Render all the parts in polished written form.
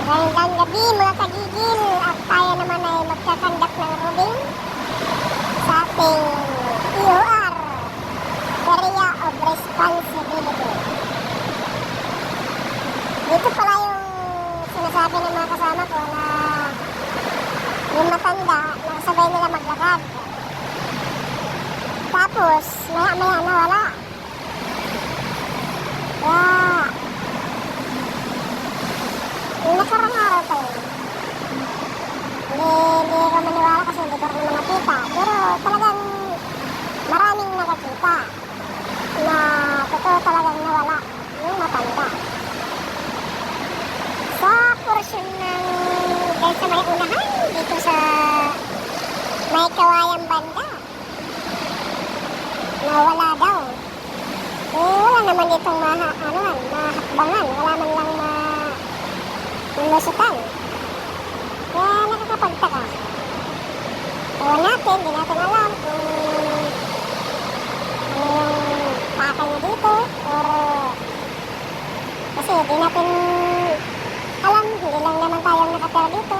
Magandang gabi mga kagigil, at tayo naman ay magkakandak ng rubing sa ating EOR, Area of Responsibility. Dito pala yung sinasabi ng mga kasama ko na yung matanda, nakasabay nila maglakad. Tapos, maya-maya nawala. Kaya, yung nakarang araw pa yun. Hindi ko maniwala kasi hindi ko rin naman nakita. Pero talagang maraming nakakita na totoo talagang nawala yung matanda. Sa portion ng dahil sa may unahan dito sa may Kawayang banda, nawala daw. Wala naman ditong mahakbangan. Wala man lang lusutan. Kaya nakakapagtaka. Ewan natin, di natin alam kung ano yung pakay na dito or kasi di natin alam, hindi lang naman tayong nakatira dito.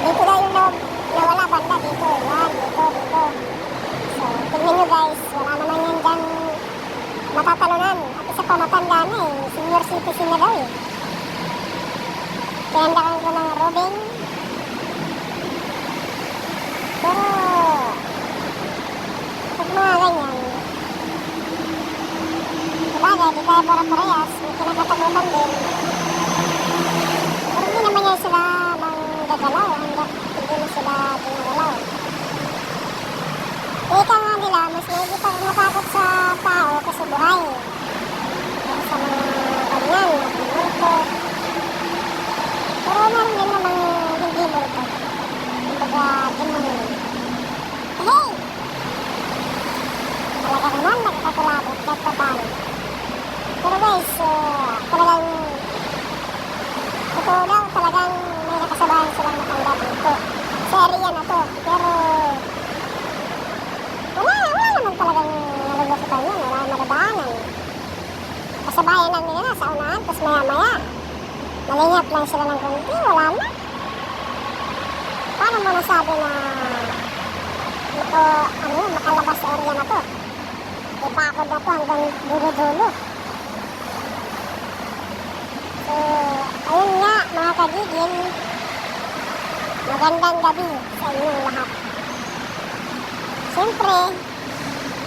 Dito daw yung nawala banda dito. Yan, dito. So, tignan nyo guys, wala naman yan dyan matatalunan. At isa pa matanda na senior citizen na daw Kaya handakan ko ng rubing. Pero pag mga ganyan, sabagay, di tayo para-parehas, may kinakatakutan din. Pero hindi naman yan sila manggagalaw hanggat hindi na sila ginagalaw. Ika nga nila, mas nakikita kong matakot sa tao kasi buhay. Pero sa mga ganyan, multo. Pero meron din namang hindi multo. Kumbaga, demonyo. Hey! Talaga naman, nagkatulabot, kahit pa paano. Pero guys, talagang totoo daw, talagang may nakasabahan silang matanda dito. Sa area na to. Pero wala naman talagang nalulusutan yun. Wala madadaanan. Kasabayan lang nila sa unahan, tapos maya-maya malingap lang sila ng konti, wala na. Paano mo nasabi na ito, makalabas sa area na to? Ipakod na to hanggang dulo-dulo. So, ayun nga mga kagigil, magandang gabi sa inyong lahat. Siyempre,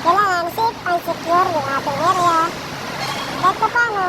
kailangan safe and secure yung ating area. Kahit pa paano,